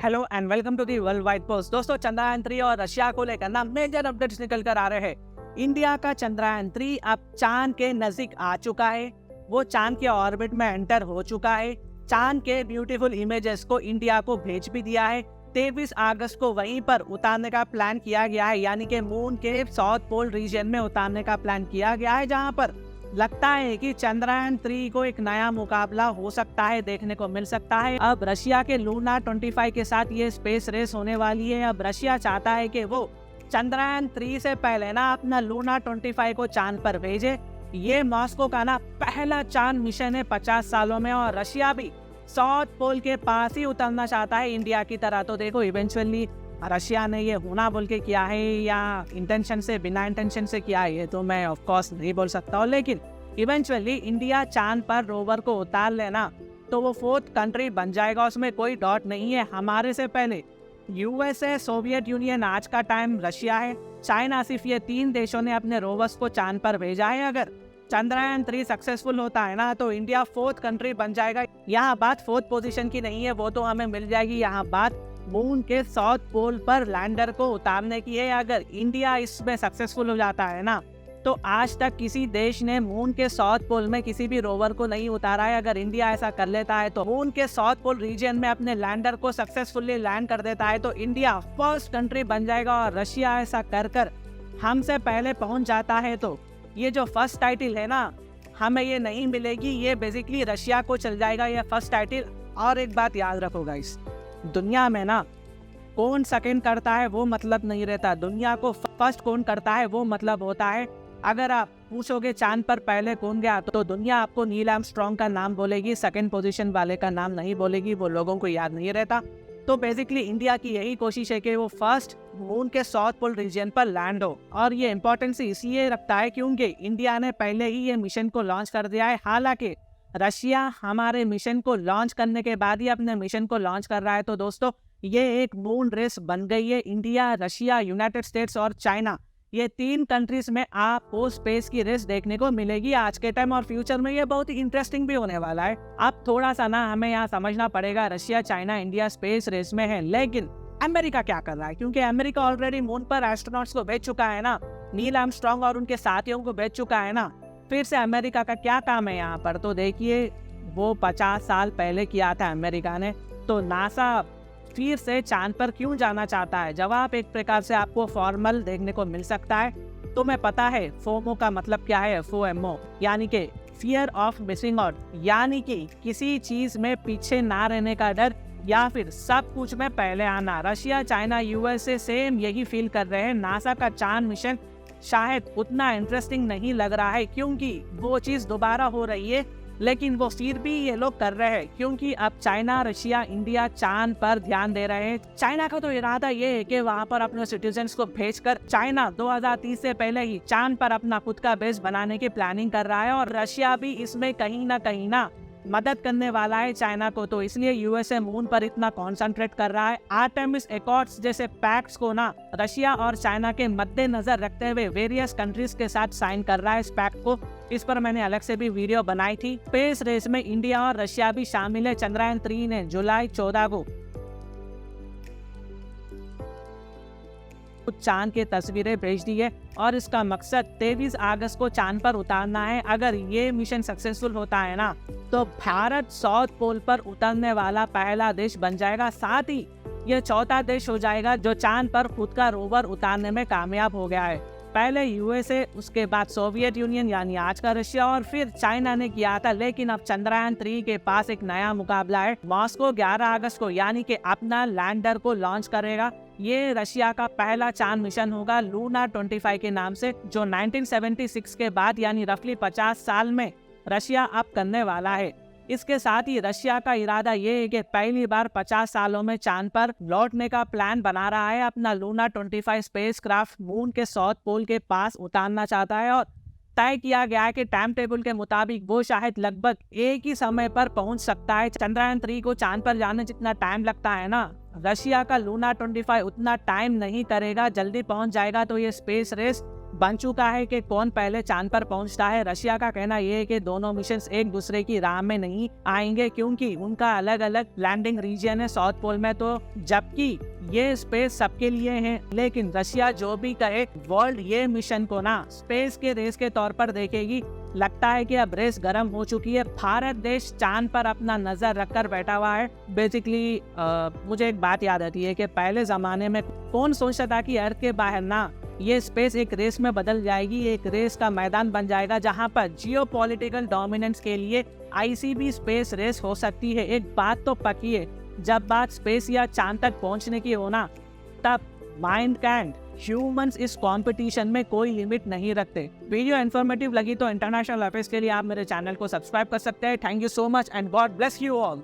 Hello and welcome to the world wide post. दोस्तों, चंद्रयान 3 और Russia को लेकर ना मेजर अपडेट्स निकल कर आ रहे हैं। इंडिया का चंद्रयान 3 अब चांद के नजदीक आ चुका है। वो चांद के ऑर्बिट में एंटर हो चुका है। चांद के ब्यूटीफुल इमेजेस को इंडिया को भेज भी दिया है। 23 अगस्त को वहीं पर उतारने का प्लान किया गया है, यानी कि मून के साउथ पोल रीजन में उतारने का प्लान किया गया है, जहां पर लगता है कि चंद्रयान 3 को एक नया मुकाबला हो सकता है, देखने को मिल सकता है। अब रशिया के लूना 25 के साथ ये स्पेस रेस होने वाली है। अब रशिया चाहता है कि वो चंद्रयान 3 से पहले ना अपना लूना 25 को चांद पर भेजे। ये मॉस्को का ना पहला चांद मिशन है 50 सालों में, और रशिया भी साउथ पोल के पास ही उतरना चाहता है इंडिया की तरह। तो देखो, इवेंचुअली रशिया ने ये होना बोल के किया है या इंटेंशन से, बिना इंटेंशन से किया है, ये तो मैं ऑफ कोर्स नहीं बोल सकता हूँ, लेकिन इवेंचुअली इंडिया चांद पर रोवर को उतार लेना तो वो 4th कंट्री बन जाएगा, उसमें कोई डाउट नहीं है। हमारे से पहले यूएसए, सोवियत यूनियन, आज का टाइम रशिया है, चाइना, सिर्फ ये 3 देशों ने अपने रोवर्स को चांद पर भेजा है। अगर चंद्रयान 3 सक्सेसफुल होता है ना, तो इंडिया 4th कंट्री बन जाएगा। यहाँ बात 4th पोजीशन की नहीं है, वो तो हमें मिल जाएगी। यहाँ बात मून के साउथ पोल पर लैंडर को उतारने की है। अगर इंडिया इसमें सक्सेसफुल हो जाता है ना, तो आज तक किसी देश ने मून के साउथ पोल में किसी भी रोवर को नहीं उतारा है। अगर इंडिया ऐसा कर लेता है, तो मून के साउथ पोल रीजन में अपने लैंडर को सक्सेसफुली लैंड कर देता है, तो इंडिया 1st कंट्री बन जाएगा। और रशिया ऐसा कर हमसे पहले पहुंच जाता है, तो ये जो फर्स्ट टाइटल है ना, हमें ये नहीं मिलेगी, ये बेसिकली रशिया को चल जाएगा ये फर्स्ट टाइटल। और एक बात याद रखो गाइस, दुनिया में ना कौन सेकंड करता है वो मतलब नहीं रहता, दुनिया को फर्स्ट कौन करता है वो मतलब होता है। अगर आप पूछोगे चांद पर पहले कौन गया, तो दुनिया आपको नील आर्मस्ट्रांग का नाम बोलेगी, सेकंड पोजीशन वाले का नाम नहीं बोलेगी, वो लोगों को याद नहीं रहता। तो बेसिकली इंडिया की यही कोशिश है कि वो फर्स्ट मून के साउथ पोल रीजन पर लैंड हो। और ये इंपॉर्टेंस इसलिए रखता है क्योंकि इंडिया ने पहले ही ये मिशन को लॉन्च कर दिया है। हालांकि रशिया हमारे मिशन को लॉन्च करने के बाद ही अपने मिशन को लॉन्च कर रहा है। तो दोस्तों, ये एक मून रेस बन गई है। इंडिया, रशिया, यूनाइटेड स्टेट्स और चाइना, ये 3 कंट्रीज में आपको स्पेस की रेस देखने को मिलेगी आज के टाइम, और फ्यूचर में ये बहुत ही इंटरेस्टिंग भी होने वाला है। अब थोड़ा सा ना हमें यहाँ समझना पड़ेगा, Russia, China, India space race में है, लेकिन अमेरिका क्या कर रहा है? क्योंकि अमेरिका ऑलरेडी मून पर एस्ट्रोनॉट्स को भेज चुका है ना, नील आर्मस्ट्रांग और उनके साथियों को भेज चुका है ना। फिर से अमेरिका का क्या काम है यहाँ पर? तो देखिए, वो 50 साल पहले किया था अमेरिका ने, तो नासा फिर से चांद पर क्यों जाना चाहता है? जवाब एक प्रकार से आपको फॉर्मल देखने को मिल सकता है। तुम्हें पता है फोमो का मतलब क्या है? FOMO यानी कि फियर ऑफ मिसिंग आउट, यानी कि किसी चीज में पीछे ना रहने का डर, या फिर सब कुछ में पहले आना। रशिया, चाइना, यूएसए सेम यही फील कर रहे हैं। नासा का चांद मिशन शायद उतना इंटरेस्टिंग नहीं लग रहा है क्योंकि वो चीज दोबारा हो रही है, लेकिन वो फिर भी ये लोग कर रहे हैं क्योंकि अब चाइना, रशिया, इंडिया चांद पर ध्यान दे रहे हैं। चाइना का तो इरादा ये है कि वहां पर अपने सिटीजन्स को भेजकर चाइना 2030 से पहले ही चांद पर अपना खुद का बेस बनाने की प्लानिंग कर रहा है, और रशिया भी इसमें कहीं ना मदद करने वाला है चाइना को। तो इसलिए यूएसए मून पर इतना कॉन्सेंट्रेट कर रहा है। आर्टेमिस एकॉर्ड्स जैसे पैक्ट्स को ना रशिया और चाइना के मद्देनजर रखते हुए वेरियस कंट्रीज के साथ साइन कर रहा है इस पैक्ट को। इस पर मैंने अलग से भी वीडियो बनाई थी। स्पेस रेस में इंडिया और रशिया भी शामिल है। चंद्रयान 3 ने जुलाई 14 को चांद की तस्वीरें भेज दी है, और इसका मकसद 23 अगस्त को चांद पर उतारना है। अगर ये मिशन सक्सेसफुल होता है ना, तो भारत साउथ पोल पर उतरने वाला पहला देश बन जाएगा। साथ ही ये 4था देश हो जाएगा जो चांद पर खुद का रोवर उतारने में कामयाब हो गया है। पहले यूएसए, उसके बाद सोवियत यूनियन यानी आज का रशिया, और फिर चाइना ने किया था। लेकिन अब चंद्रयान 3 के पास एक नया मुकाबला है। मॉस्को 11 अगस्त को यानी कि अपना लैंडर को लॉन्च करेगा। ये रशिया का पहला चांद मिशन होगा लूना 25 के नाम से, जो 1976 के बाद यानी रफली 50 साल में रशिया अब करने वाला है। इसके साथ ही रशिया का इरादा ये है कि पहली बार 50 सालों में चांद पर लौटने का प्लान बना रहा है। अपना लूना 25 स्पेसक्राफ्ट मून के साउथ पोल के पास उतारना चाहता है, और तय किया गया है कि टाइम टेबल के मुताबिक वो शायद लगभग एक ही समय पर पहुंच सकता है। चंद्रयान 3 को चांद पर जाने जितना टाइम लगता है ना, रशिया का लूना 25 उतना टाइम नहीं करेगा, जल्दी पहुंच जाएगा। तो ये स्पेस रेस बन चुका है कि कौन पहले चांद पर पहुंचता है। रशिया का कहना यह है कि दोनों मिशंस एक दूसरे की राह में नहीं आएंगे क्योंकि उनका अलग अलग लैंडिंग रीजन है साउथ पोल में, तो जबकि ये स्पेस सबके लिए है। लेकिन रशिया जो भी कहे, वर्ल्ड ये मिशन को ना स्पेस के रेस के तौर पर देखेगी। लगता है कि अब रेस गर्म हो चुकी है। भारत देश चांद पर अपना नजर रखकर बैठा हुआ है। बेसिकली मुझे एक बात याद आती है कि पहले जमाने में कौन सोचता था कि अर्थ के बाहर ना ये स्पेस एक रेस में बदल जाएगी, एक रेस का मैदान बन जाएगा जहां पर जियोपॉलिटिकल डोमिनेंस के लिए आईसीबी स्पेस रेस हो सकती है। एक बात तो पक्की है, जब बात स्पेस या चांद तक पहुंचने की हो ना, तब माइंड कैंट ह्यूमंस इस कंपटीशन में कोई लिमिट नहीं रखते। वीडियो इन्फॉर्मेटिव लगी तो इंटरनेशनल अफेयर्स के लिए आप मेरे चैनल को सब्सक्राइब कर सकते हैं। Thank you so much and God bless you all.